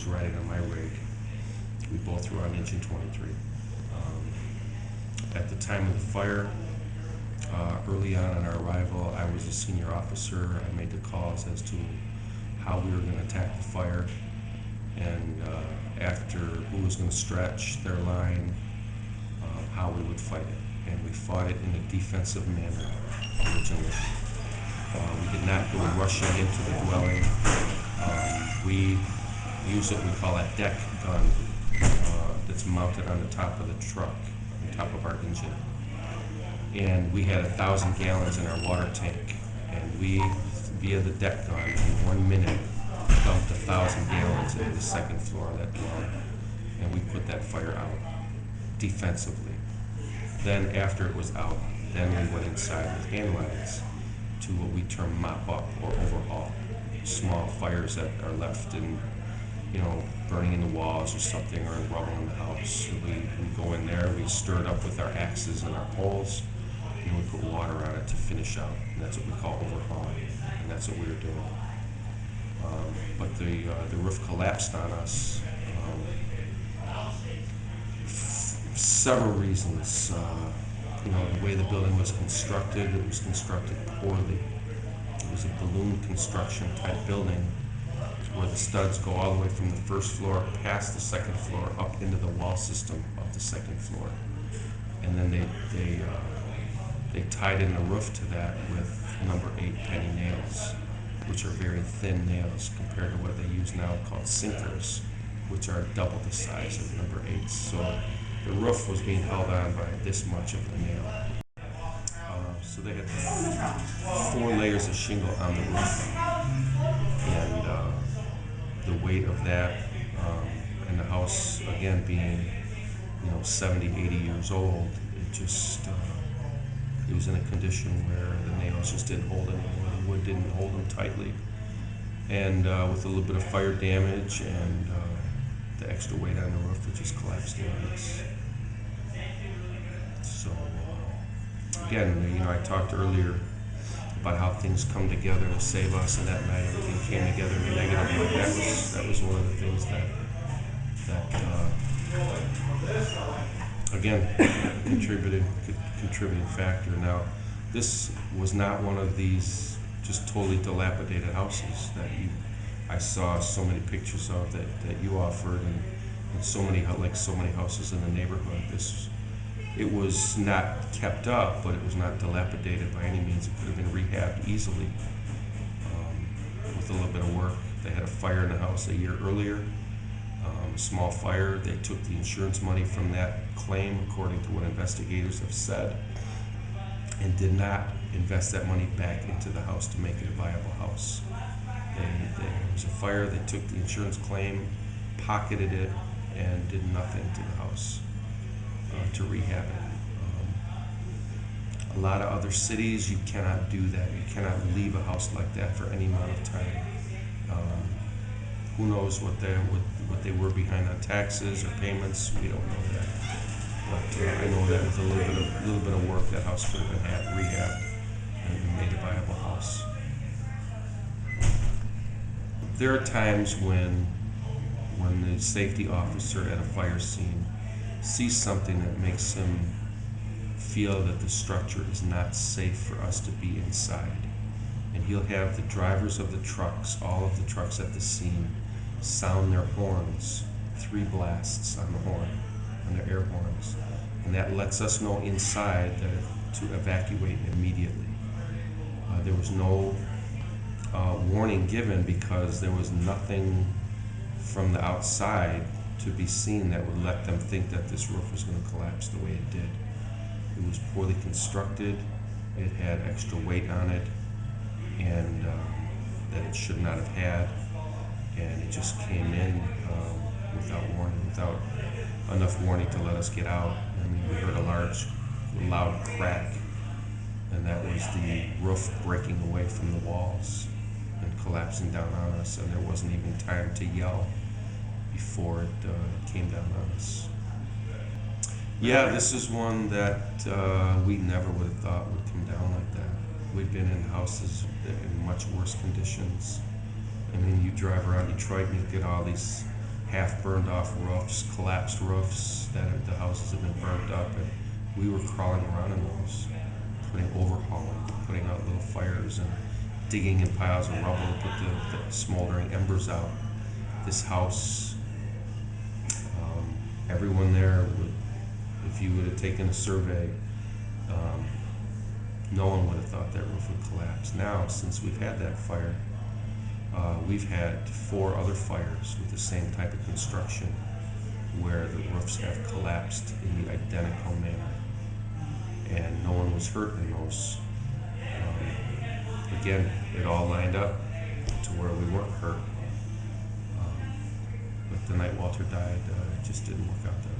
was riding on my rig. We both were on engine 23. At the time of the fire, early on our arrival, I was a senior officer. I made the calls as to how we were going to attack the fire, and after who was going to stretch their line, how we would fight it. And we fought it in a defensive manner originally. We did not go rushing into the dwelling. We used what we call a deck gun that's mounted on the top of the truck, on top of our engine. And we had 1,000 gallons in our water tank. And we, via the deck gun, in 1 minute, dumped 1,000 gallons into the second floor of that dwelling. And we put that fire out defensively. Then after it was out, then we went inside with hand lines to what we term mop up or overhaul. Small fires that are left in, burning in the walls or something, or in rubble in the house. So we go in there, we stir it up with our axes and our poles, and we put water on it to finish out. And that's what we call overhauling, and that's what we were doing. But the roof collapsed on us. Several reasons. The way the building was constructed, it was constructed poorly. It was a balloon construction type building where the studs go all the way from the first floor past the second floor up into the wall system of the second floor. And then they tied in the roof to that with number 8 penny nails, which are very thin nails compared to what they use now called sinkers, which are double the size of number 8s. So the roof was being held on by this much of the nail. So they had 4 layers of shingle on the roof. And the weight of that, and the house, again, being 70, 80 years old, it was in a condition where the nails just didn't hold anymore. The wood didn't hold them tightly. And with a little bit of fire damage and the extra weight on the roof, it just collapsed in on us. So, again, I talked earlier about how things come together to save us, and that night everything came together in a negative way. That was one of the things that again, contributing factor. Now, this was not one of these just totally dilapidated houses that I saw so many pictures of that you offered, and so many houses in the neighborhood. It was not kept up, but it was not dilapidated by any means. It could have been rehabbed easily with a little bit of work. They had a fire in the house a year earlier, a small fire. They took the insurance money from that claim, according to what investigators have said, and did not invest that money back into the house to make it a viable house. There was a fire, they took the insurance claim, pocketed it, and did nothing to the house to rehab it. A lot of other cities, you cannot do that. You cannot leave a house like that for any amount of time. Who knows what they were behind on taxes or payments? We don't know that. But I know that with a little bit of work, that house could have been rehabbed and made a viable house. There are times when the safety officer at a fire scene sees something that makes him feel that the structure is not safe for us to be inside. And he'll have the drivers of the trucks, all of the trucks at the scene, sound their horns, 3 blasts on the horn, on their air horns. And that lets us know inside to evacuate immediately. There was no warning given because there was nothing from the outside to be seen that would let them think that this roof was going to collapse the way it did. It was poorly constructed, it had extra weight on it, and that it should not have had, and it just came in without warning, without enough warning to let us get out. And we heard a loud crack, and that was the roof breaking away from the walls and collapsing down on us, and there wasn't even time to yell before it came down on us. Yeah, this is one that we never would have thought would come down like that. We've been in houses in much worse conditions. I mean, you drive around Detroit and you get all these half burned off roofs, collapsed roofs that the houses have been burnt up, and we were crawling around in those, overhauling, putting out little fires and digging in piles of rubble to put the smoldering embers out. This house, everyone there would, if you would have taken a survey, no one would have thought that roof would collapse. Now, since we've had that fire, we've had 4 other fires with the same type of construction where the roofs have collapsed in the identical manner, and no one was hurt in those. Again, it all lined up to where we weren't hurt. But the night Walter died, it just didn't work out that way.